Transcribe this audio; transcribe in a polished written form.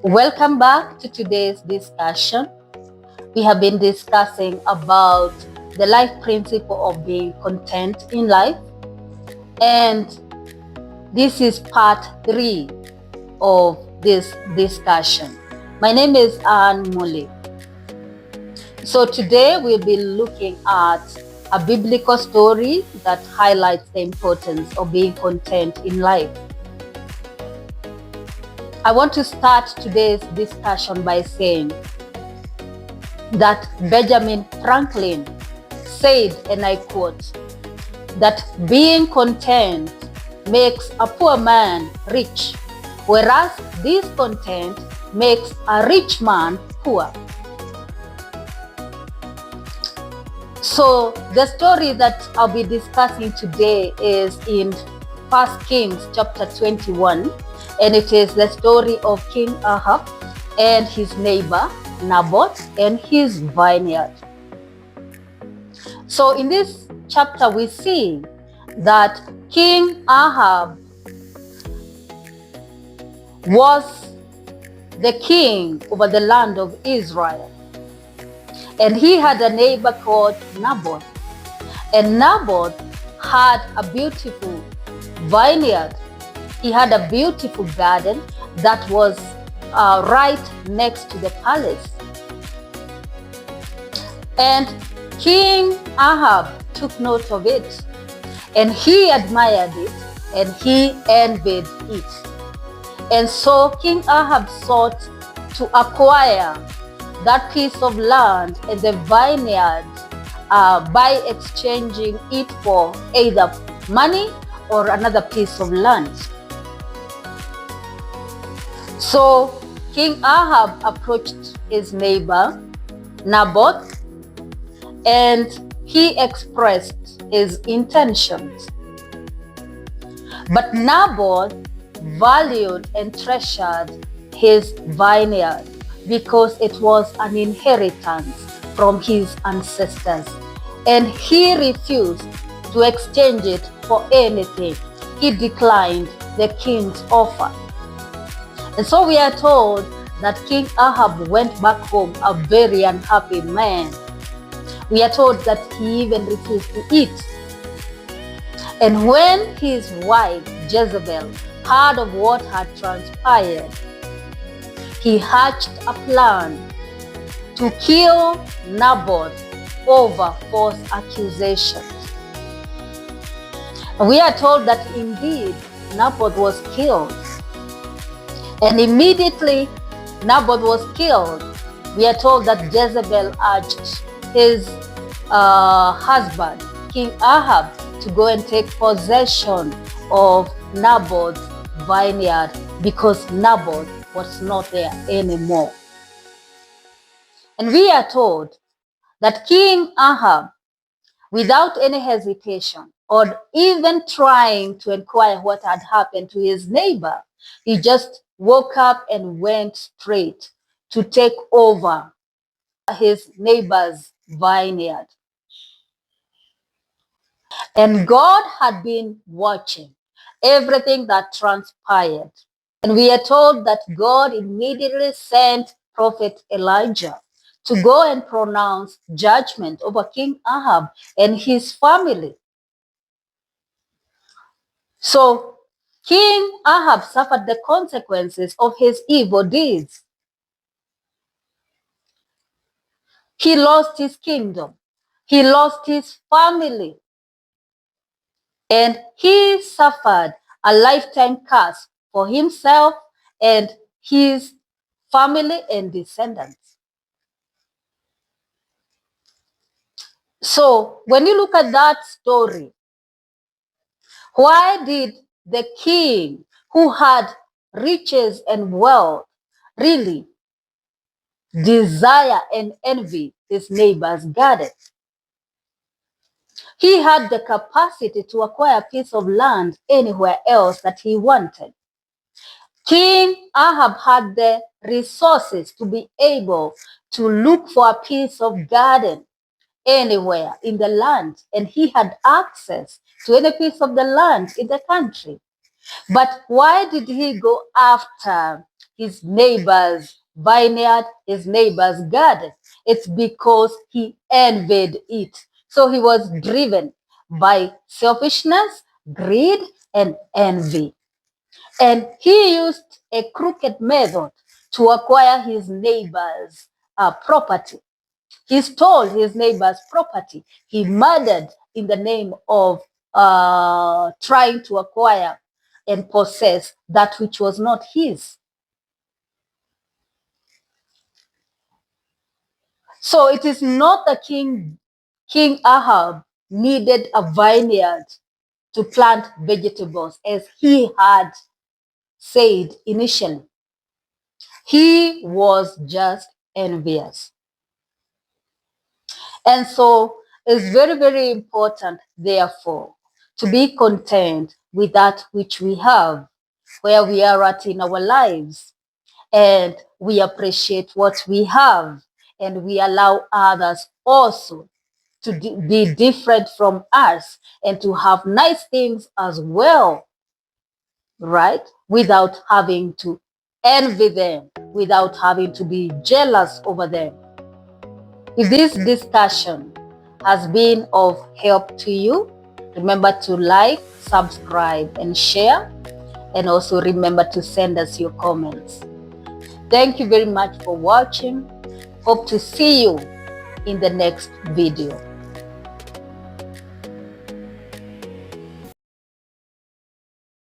Welcome back to today's discussion. We have been discussing about the life principle of being content in life, and this is part 3 of this discussion. My name is Anne Mule. So today we'll be looking at a biblical story that highlights the importance of being content in life. I want to start today's discussion by saying that Benjamin Franklin said, and I quote, that being content makes a poor man rich, whereas discontent makes a rich man poor. So the story that I'll be discussing today is in 1 Kings chapter 21, and it is the story of King Ahab and his neighbor Naboth and his vineyard. So in this chapter we see that King Ahab was the king over the land of Israel, and he had a neighbor called Naboth, and Naboth had a beautiful vineyard. He had a beautiful garden that was right next to the palace. And King Ahab took note of it, and he admired it, and he envied it. And so King Ahab sought to acquire that piece of land and the vineyard by exchanging it for either money or another piece of land. So King Ahab approached his neighbor Naboth, and he expressed his intentions. But Naboth valued and treasured his vineyard because it was an inheritance from his ancestors, and he refused to exchange it for anything. He declined the king's offer. And so we are told that King Ahab went back home a very unhappy man. We are told that he even refused to eat. And when his wife Jezebel heard of what had transpired, he hatched a plan to kill Naboth over false accusations. And we are told that indeed Naboth was killed. And immediately Naboth was killed, we are told that Jezebel urged his husband, King Ahab, to go and take possession of Naboth's vineyard because Naboth was not there anymore. And we are told that King Ahab, without any hesitation or even trying to inquire what had happened to his neighbor, he just woke up and went straight to take over his neighbor's vineyard. And God had been watching everything that transpired. And we are told that God immediately sent Prophet Elijah to go and pronounce judgment over King Ahab and his family. So King Ahab suffered the consequences of his evil deeds. He lost his kingdom. He lost his family. And he suffered a lifetime curse for himself and his family and descendants. So when you look at that story, why did the king who had riches and wealth really desire and envy his neighbor's garden? He had the capacity to acquire a piece of land anywhere else that he wanted. King Ahab had the resources to be able to look for a piece of garden anywhere in the land, and he had access to any piece of the land in the country. But why did he go after his neighbor's vineyard, his neighbor's garden. It's because he envied it. So he was driven by selfishness, greed, and envy. And he used a crooked method to acquire his neighbor's property. He stole his neighbor's property. He murdered in the name of trying to acquire and possess that which was not his. So it is not the King Ahab needed a vineyard to plant vegetables as he had said initially. He was just envious. And so it's very, very important, therefore, to be content with that which we have, where we are at in our lives, and we appreciate what we have, and we allow others also to be different from us and to have nice things as well, right? Without having to envy them, without having to be jealous over them. If this discussion has been of help to you, remember to like, subscribe, and share. And also remember to send us your comments. Thank you very much for watching. Hope to see you in the next video.